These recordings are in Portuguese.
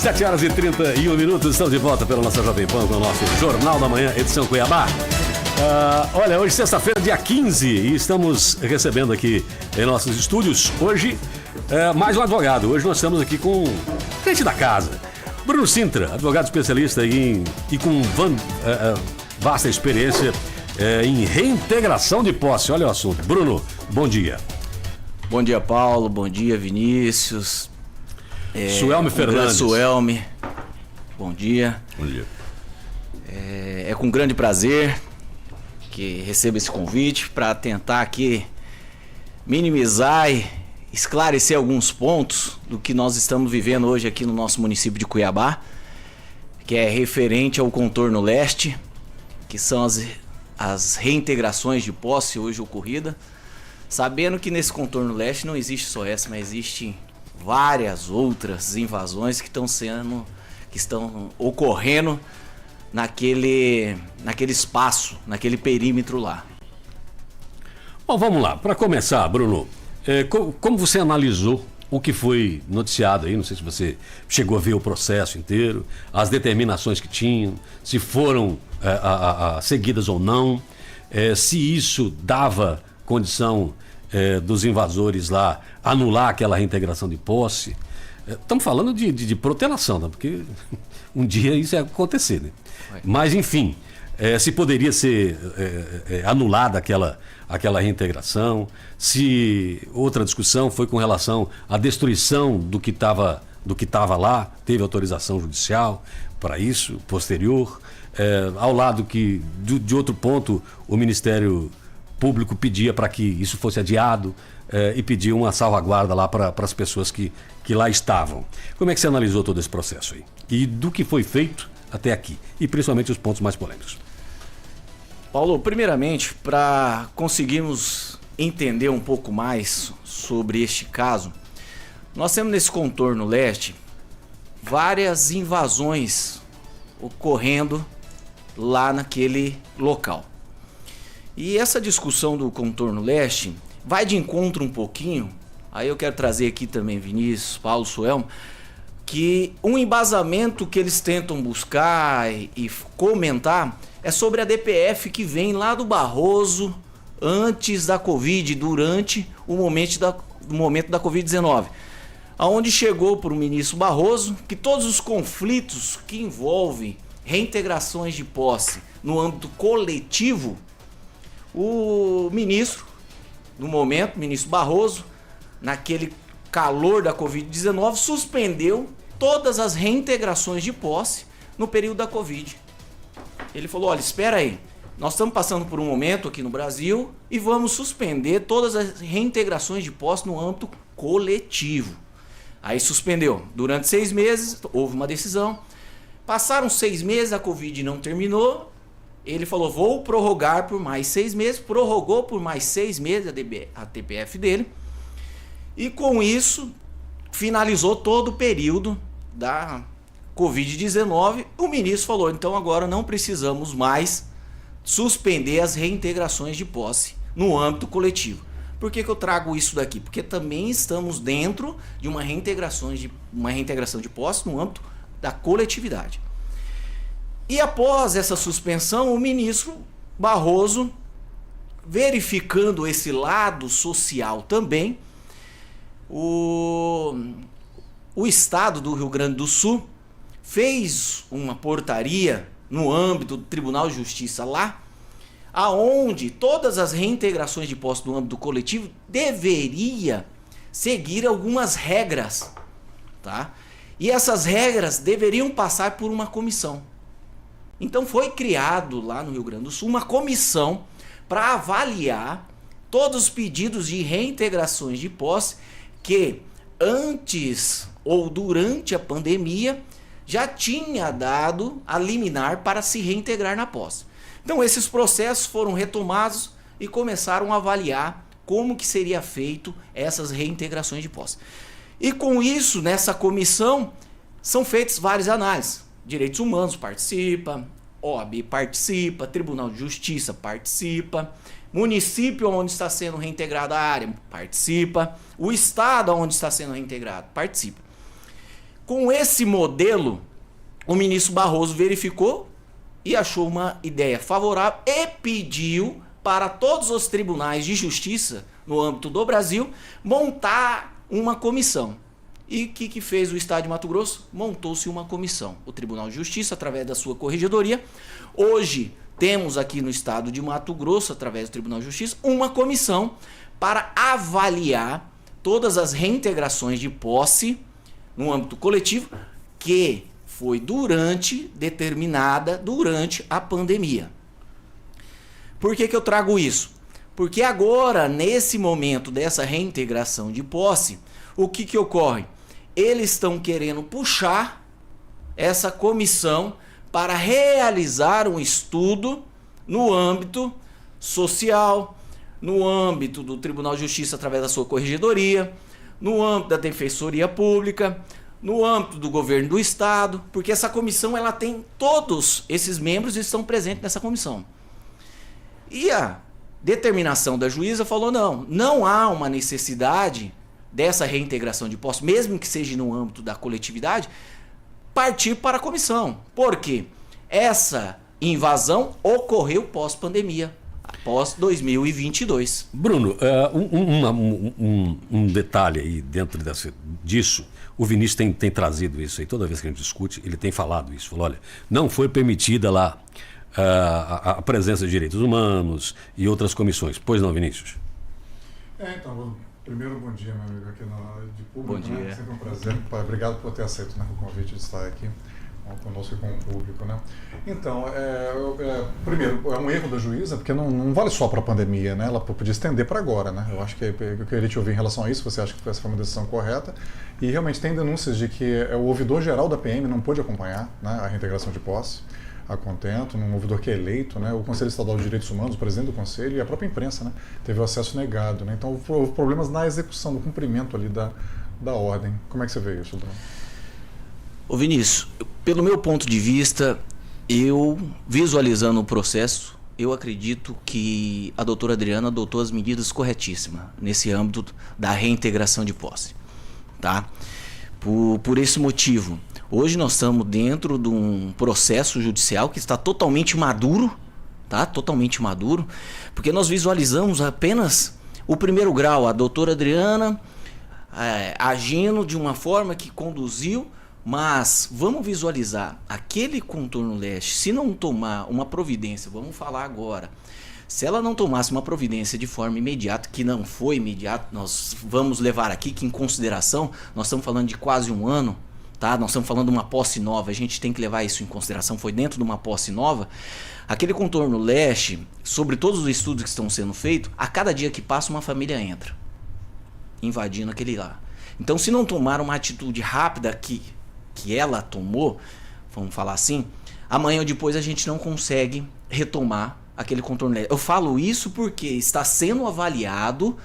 7h31, estamos de volta pela nossa Jovem Pan com o nosso Jornal da Manhã, edição Cuiabá. Olha, hoje sexta-feira, dia 15, e estamos recebendo aqui em nossos estúdios, hoje, mais um advogado. Hoje nós estamos aqui com cliente da casa, Bruno Sintra, advogado especialista e com vasta experiência em reintegração de posse. Olha o assunto. Bruno, bom dia. Bom dia, Paulo. Bom dia, Vinícius. Suelme Fernandes. Suelme. Bom dia. Bom dia. É com grande prazer que recebo esse convite para tentar aqui minimizar e esclarecer alguns pontos do que nós estamos vivendo hoje aqui no nosso município de Cuiabá, que é referente ao contorno leste, que são as reintegrações de posse hoje ocorrida, sabendo que nesse contorno leste não existe só essa, mas existem várias outras invasões que estão ocorrendo naquele espaço, naquele perímetro lá. Bom, vamos lá. Para começar, Bruno, como você analisou o que foi noticiado aí? Não sei se você chegou a ver o processo inteiro, as determinações que tinham, se foram seguidas ou não, se isso dava condição dos invasores lá anular aquela reintegração de posse. Estamos falando de protelação, né? Porque um dia isso ia acontecer, né? Mas, enfim, se poderia ser anulada aquela reintegração, se outra discussão foi com relação à destruição do que estava lá, teve autorização judicial para isso, posterior, ao lado que, de outro ponto, o Ministério Público pedia para que isso fosse adiado e pedia uma salvaguarda lá para as pessoas que lá estavam. Como é que você analisou todo esse processo aí? E do que foi feito até aqui? E principalmente os pontos mais polêmicos. Paulo, primeiramente, para conseguirmos entender um pouco mais sobre este caso, nós temos nesse contorno leste várias invasões ocorrendo lá naquele local. E essa discussão do contorno leste vai de encontro um pouquinho, aí eu quero trazer aqui também Vinícius, Paulo, Suelmo, que um embasamento que eles tentam buscar e comentar é sobre a DPF que vem lá do Barroso antes da Covid, durante o momento da Covid-19, aonde chegou para o ministro Barroso que todos os conflitos que envolvem reintegrações de posse no âmbito coletivo, o ministro, no momento, o ministro Barroso, naquele calor da Covid-19, suspendeu todas as reintegrações de posse no período da Covid. Ele falou, olha, espera aí, nós estamos passando por um momento aqui no Brasil e vamos suspender todas as reintegrações de posse no âmbito coletivo. Aí suspendeu. Durante 6 meses, houve uma decisão. Passaram 6 meses, a Covid não terminou. Ele falou, vou prorrogar por mais 6 meses, prorrogou por mais 6 meses a DPF dele, e com isso finalizou todo o período da Covid-19. O ministro falou, então agora não precisamos mais suspender as reintegrações de posse no âmbito coletivo. Por que eu trago isso daqui? Porque também estamos dentro de uma reintegração de posse no âmbito da coletividade. E após essa suspensão, o ministro Barroso, verificando esse lado social também, o estado do Rio Grande do Sul fez uma portaria no âmbito do Tribunal de Justiça lá, aonde todas as reintegrações de posse no âmbito coletivo deveria seguir algumas regras, tá? E essas regras deveriam passar por uma comissão. Então foi criado lá no Rio Grande do Sul uma comissão para avaliar todos os pedidos de reintegrações de posse que antes ou durante a pandemia já tinha dado a liminar para se reintegrar na posse. Então esses processos foram retomados e começaram a avaliar como que seria feito essas reintegrações de posse. E com isso, nessa comissão, são feitas várias análises. Direitos Humanos participa, OAB participa, Tribunal de Justiça participa, município onde está sendo reintegrada a área participa, o estado onde está sendo reintegrado participa. Com esse modelo, o ministro Barroso verificou e achou uma ideia favorável e pediu para todos os tribunais de justiça no âmbito do Brasil montar uma comissão. E o que fez o Estado de Mato Grosso? Montou-se uma comissão. O Tribunal de Justiça, através da sua corregedoria. Hoje, temos aqui no Estado de Mato Grosso, através do Tribunal de Justiça, uma comissão para avaliar todas as reintegrações de posse no âmbito coletivo que foi determinada durante a pandemia. Por que eu trago isso? Porque agora, nesse momento dessa reintegração de posse, o que ocorre? Eles estão querendo puxar essa comissão para realizar um estudo no âmbito social, no âmbito do Tribunal de Justiça através da sua corregedoria, no âmbito da Defensoria Pública, no âmbito do governo do Estado, porque essa comissão ela tem todos esses membros estão presentes nessa comissão. E a determinação da juíza falou não há uma necessidade dessa reintegração de posse, mesmo que seja no âmbito da coletividade, partir para a comissão. Por quê? Essa invasão ocorreu pós-pandemia, após 2022. Bruno, um detalhe aí dentro disso, o Vinícius tem trazido isso aí, toda vez que a gente discute, ele tem falado isso, falou, olha, não foi permitida lá a presença de direitos humanos e outras comissões. Pois não, Vinícius? Então, primeiro, bom dia, meu amigo, aqui na área de público. Bom dia. Né? Sempre um prazer. Obrigado por ter aceito, né, o convite de estar aqui conosco e com o público. Né? Então, primeiro, é um erro da juíza, porque não vale só para a pandemia, né? Ela podia estender para agora. Né? Eu acho que eu queria te ouvir em relação a isso, você acha que essa foi uma decisão correta. E realmente tem denúncias de que o ouvidor geral da PM não pôde acompanhar, né, a reintegração de posse a contento, num ouvidor que é eleito, né? O Conselho Estadual de Direitos Humanos, o presidente do Conselho e a própria imprensa, né? Teve o acesso negado. Né? Então houve problemas na execução, no cumprimento ali da ordem. Como é que você vê isso, Bruno? Ô Vinícius, pelo meu ponto de vista, eu visualizando o processo, eu acredito que a doutora Adriana adotou as medidas corretíssimas nesse âmbito da reintegração de posse. Tá? Por esse motivo, hoje nós estamos dentro de um processo judicial que está totalmente maduro, tá? Totalmente maduro, porque nós visualizamos apenas o primeiro grau, a doutora Adriana agindo de uma forma que conduziu, mas vamos visualizar aquele contorno leste, se não tomar uma providência, vamos falar agora, se ela não tomasse uma providência de forma imediata, que não foi imediata, nós vamos levar aqui que em consideração, nós estamos falando de quase um ano, tá? Nós estamos falando de uma posse nova, a gente tem que levar isso em consideração, foi dentro de uma posse nova. Aquele contorno leste, sobre todos os estudos que estão sendo feitos, a cada dia que passa uma família entra, invadindo aquele lá. Então se não tomar uma atitude rápida que ela tomou, vamos falar assim, amanhã ou depois a gente não consegue retomar aquele contorno leste. Eu falo isso porque está sendo avaliado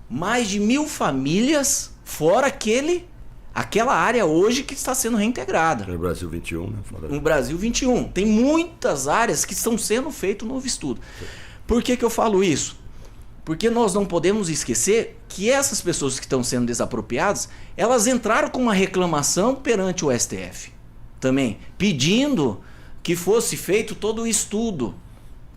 mais de 1.000 famílias fora aquela área hoje que está sendo reintegrada. No Brasil 21, né? No Brasil 21. Tem muitas áreas que estão sendo feito um novo estudo. Por que eu falo isso? Porque nós não podemos esquecer que essas pessoas que estão sendo desapropriadas, elas entraram com uma reclamação perante o STF. Também, pedindo que fosse feito todo o estudo.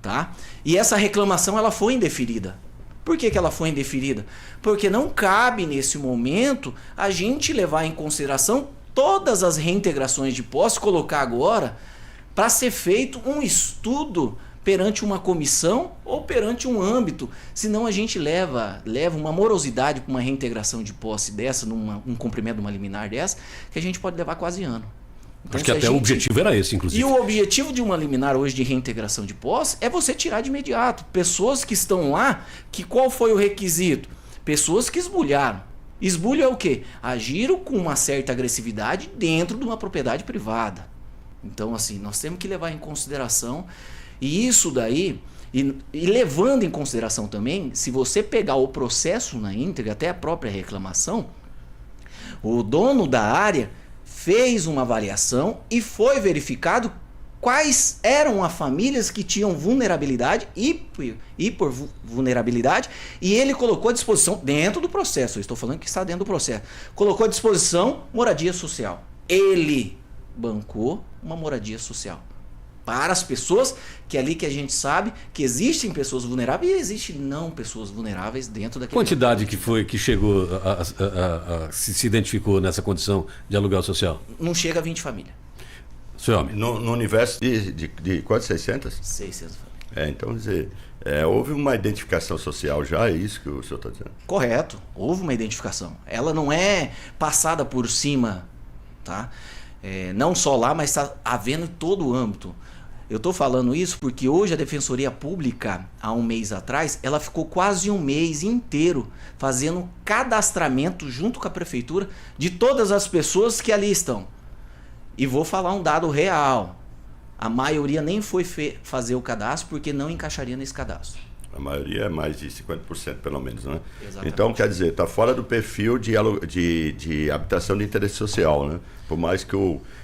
Tá? E essa reclamação ela foi indeferida. Por que ela foi indeferida? Porque não cabe nesse momento a gente levar em consideração todas as reintegrações de posse, colocar agora para ser feito um estudo perante uma comissão ou perante um âmbito, senão a gente leva uma morosidade para uma reintegração de posse dessa, um cumprimento de uma liminar dessa, que a gente pode levar quase ano. Então, acho que até o objetivo era esse, inclusive. E o objetivo de uma liminar hoje de reintegração de posse é você tirar de imediato. Pessoas que estão lá, qual foi o requisito? Pessoas que esbulharam. Esbulho é o quê? Agiram com uma certa agressividade dentro de uma propriedade privada. Então, assim, nós temos que levar em consideração. E isso daí, e levando em consideração também, se você pegar o processo na íntegra, até a própria reclamação, o dono da área fez uma avaliação e foi verificado quais eram as famílias que tinham vulnerabilidade e por vulnerabilidade, e ele colocou à disposição, dentro do processo, eu estou falando que está dentro do processo, colocou à disposição moradia social. Ele bancou uma moradia social para as pessoas, que é ali que a gente sabe que existem pessoas vulneráveis e existem não pessoas vulneráveis dentro daquele... Quantidade que chegou se identificou nessa condição de aluguel social? Não chega a 20 famílias. Seu homem. No universo de quase 600? 600 famílias. Então, quer dizer, houve uma identificação social já, é isso que o senhor está dizendo? Correto, houve uma identificação. Ela não é passada por cima, tá? Não só lá, mas está havendo em todo o âmbito. Eu estou falando isso porque hoje a Defensoria Pública, há um mês atrás, ela ficou quase um mês inteiro fazendo cadastramento junto com a Prefeitura de todas as pessoas que ali estão. E vou falar um dado real. A maioria nem foi fazer o cadastro porque não encaixaria nesse cadastro. A maioria é mais de 50% pelo menos, né? Exatamente. Então, quer dizer, está fora do perfil de habitação de interesse social, né? Por mais que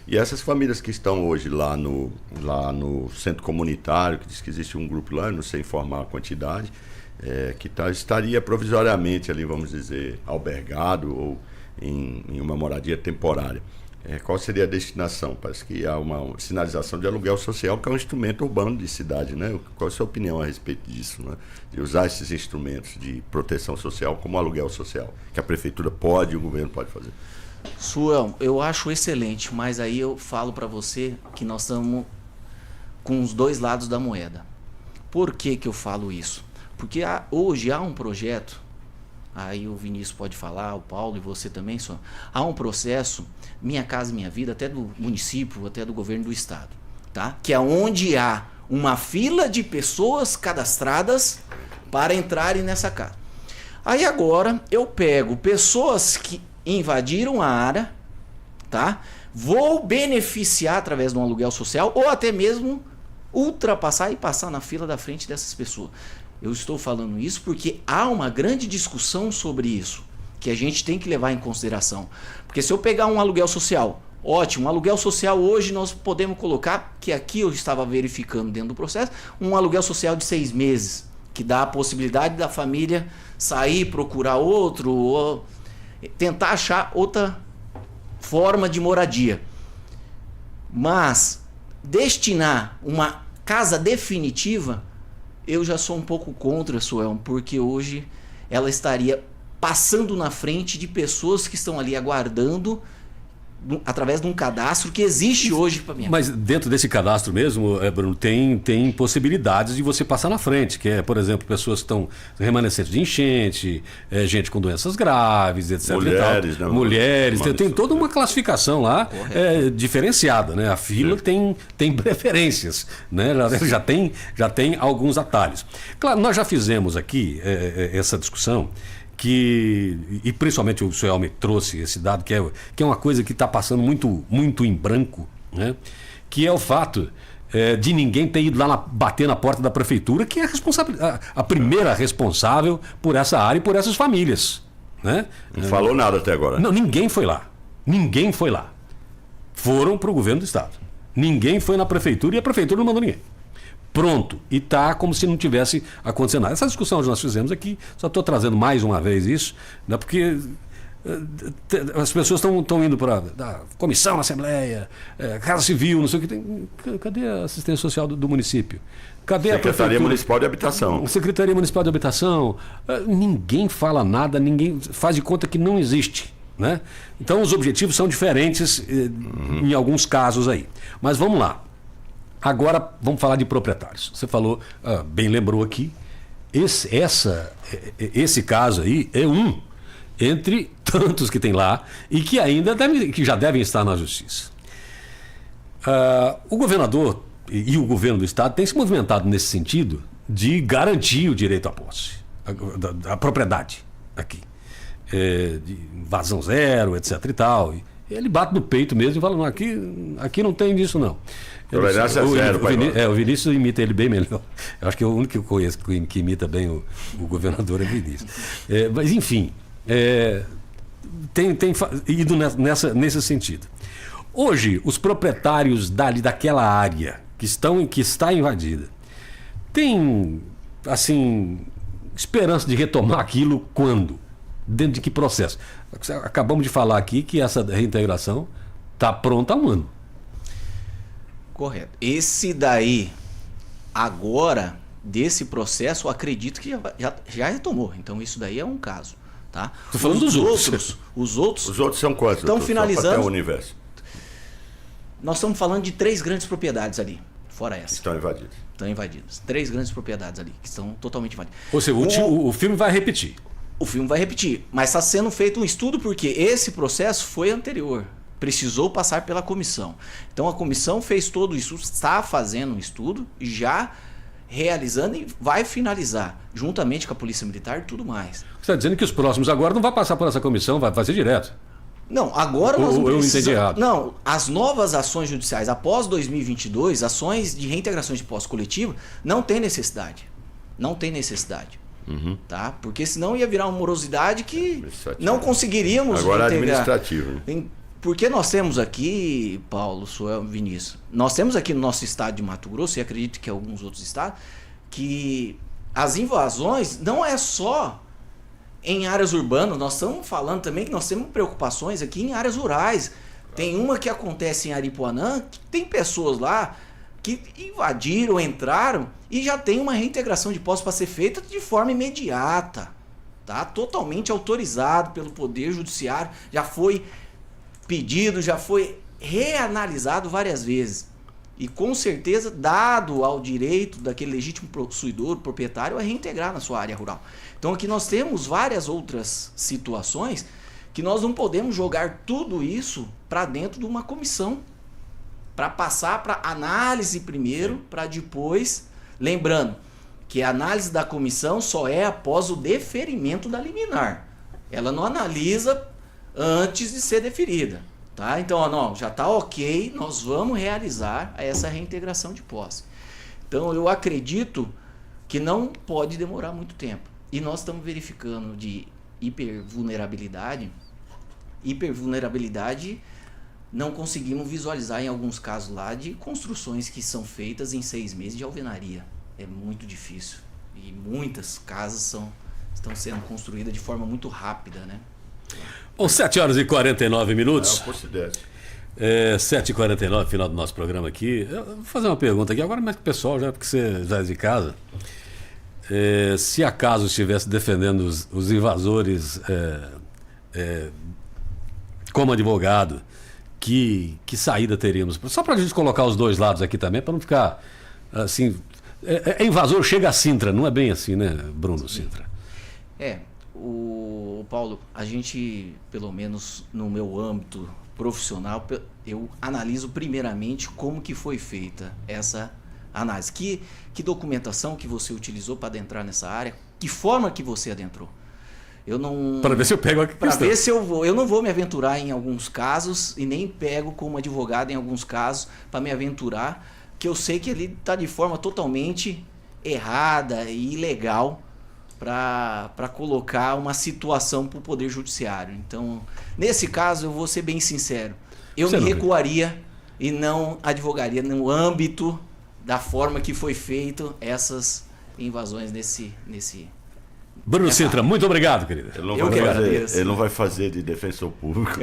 E essas famílias que estão hoje lá no centro comunitário, que diz que existe um grupo lá, não sei informar a quantidade, estaria provisoriamente ali, vamos dizer, albergado ou em uma moradia temporária. Qual seria a destinação? Parece que há uma sinalização de aluguel social, que é um instrumento urbano de cidade, né? Qual é a sua opinião a respeito disso, né? De usar esses instrumentos de proteção social como aluguel social, que a prefeitura pode e o governo pode fazer? Suel, eu acho excelente, mas aí eu falo para você que nós estamos com os dois lados da moeda. Por que que eu falo isso? Porque hoje há um projeto, aí o Vinícius pode falar, o Paulo e você também, só. Há um processo, Minha Casa Minha Vida, até do município, até do governo do estado, tá? Que é onde há uma fila de pessoas cadastradas para entrarem nessa casa. Aí agora eu pego pessoas que invadiram a área, tá? Vou beneficiar através de um aluguel social ou até mesmo ultrapassar e passar na fila da frente dessas pessoas. Eu estou falando isso porque há uma grande discussão sobre isso, que a gente tem que levar em consideração. Porque se eu pegar um aluguel social, ótimo, um aluguel social hoje nós podemos colocar, que aqui eu estava verificando dentro do processo, um aluguel social de 6 meses, que dá a possibilidade da família sair, procurar outro, ou tentar achar outra forma de moradia. Mas destinar uma casa definitiva, eu já sou um pouco contra, Suel, porque hoje ela estaria passando na frente de pessoas que estão ali aguardando através de um cadastro que existe hoje para mim. Mas dentro desse cadastro mesmo, Bruno, tem possibilidades de você passar na frente, que é, por exemplo, pessoas que estão remanescentes de enchente, gente com doenças graves, etc. Mulheres, né? Mulheres, tem toda uma classificação lá diferenciada, né? A fila tem preferências, né? Já tem alguns atalhos. Claro, nós já fizemos aqui essa discussão, e principalmente o senhor me trouxe esse dado, que é uma coisa que está passando muito em branco, né? Que é o fato de ninguém ter ido lá bater na porta da prefeitura, que é a primeira responsável por essa área e por essas famílias, né? Não falou nada até agora. Não, ninguém foi lá. Ninguém foi lá. Foram para o governo do estado. Ninguém foi na prefeitura e a prefeitura não mandou ninguém. Pronto, e está como se não tivesse acontecendo nada. Essa discussão que nós fizemos aqui, só estou trazendo mais uma vez isso, né, porque as pessoas estão indo para a comissão na Assembleia, Casa Civil, não sei o que tem. Cadê a assistência social do município? Cadê a Secretaria Municipal de Habitação? Secretaria Municipal de Habitação. Ninguém fala nada, ninguém faz de conta que não existe, né? Então os objetivos são diferentes em alguns casos aí. Mas vamos lá. Agora vamos falar de proprietários. Você falou, bem lembrou aqui, esse caso aí é um entre tantos que tem lá e que já devem estar na justiça. O governador e o governo do estado têm se movimentado nesse sentido de garantir o direito à posse, a propriedade aqui, de invasão zero, etc. e tal. E ele bate no peito mesmo e fala, não, aqui não tem disso não. O Vinícius imita ele bem melhor. Eu acho que é o único que eu conheço que imita bem o governador é o Vinícius. Mas enfim, tem ido nesse sentido. Hoje, os proprietários daquela área que está invadida. Tem, assim, esperança de retomar aquilo quando? Dentro de que processo? Acabamos de falar aqui que essa reintegração está pronta há um ano. Correto. Esse daí, agora, desse processo, eu acredito que já retomou. Então, isso daí é um caso. Tá? Tô falando dos outros. Os outros. Os outros são quantos? Estão finalizando. Até o universo. Nós estamos falando de 3 grandes propriedades ali, fora essa. Estão invadidos. Estão invadidas. 3 grandes propriedades ali, que estão totalmente invadidas. Ou seja, o filme vai repetir. O filme vai repetir, mas está sendo feito um estudo porque esse processo foi anterior. Precisou passar pela comissão. Então a comissão fez todo isso, está fazendo um estudo, já realizando e vai finalizar, juntamente com a Polícia Militar e tudo mais. Você está dizendo que os próximos agora não vai passar por essa comissão, vai fazer direto. Não, agora nós não precisamos... Eu entendi errado. Não, as novas ações judiciais após 2022, ações de reintegração de posse coletiva, não tem necessidade. Não tem necessidade. Tá? Porque senão ia virar uma morosidade que não conseguiríamos agora reintegrar. Administrativo. Né? Porque nós temos aqui, Paulo, Suel, Vinícius, nós temos aqui no nosso estado de Mato Grosso, e acredito que alguns outros estados, que as invasões não é só em áreas urbanas, nós estamos falando também que nós temos preocupações aqui em áreas rurais. Tem uma que acontece em Aripuanã, que tem pessoas lá que invadiram, entraram e já tem uma reintegração de posse para ser feita de forma imediata. Tá? Totalmente autorizado pelo Poder Judiciário, já foi pedido, já foi reanalisado várias vezes. E com certeza dado ao direito daquele legítimo possuidor, proprietário, a reintegrar na sua área rural. Então aqui nós temos várias outras situações que nós não podemos jogar tudo isso para dentro de uma comissão. Para passar para análise primeiro, para depois... Lembrando que a análise da comissão só é após o deferimento da liminar. Ela não analisa antes de ser deferida. Tá? Então, ó, não, já está ok, nós vamos realizar essa reintegração de posse. Então, eu acredito que não pode demorar muito tempo. E nós estamos verificando de hipervulnerabilidade. Hipervulnerabilidade não conseguimos visualizar em alguns casos lá de construções que são feitas em 6 meses de alvenaria. É muito difícil. E muitas casas estão sendo construídas de forma muito rápida, né? Bom, 7h49. É uma possibilidade. 7h49, final do nosso programa aqui. Eu vou fazer uma pergunta aqui agora, mas pro pessoal, já porque você já é de casa. Se acaso estivesse defendendo os invasores como advogado, que saída teríamos? Só para a gente colocar os dois lados aqui também, para não ficar assim. Invasor chega a Sintra, não é bem assim, né, Bruno Sintra? O Paulo, a gente, pelo menos no meu âmbito profissional, eu analiso primeiramente como que foi feita essa análise. Que documentação que você utilizou para adentrar nessa área? Que forma que você adentrou? Eu não... Para ver se eu pego aqui. Para ver se eu vou. Eu não vou me aventurar em alguns casos e nem pego como advogado em alguns casos para me aventurar, que eu sei que ele está de forma totalmente errada e ilegal para colocar uma situação para o Poder Judiciário. Então, nesse caso, eu vou ser bem sincero. Eu me recuaria e não advogaria no âmbito da forma que foi feito essas invasões nesse Bruno Sintra, muito obrigado, querido. Ele não vai fazer de defensor público.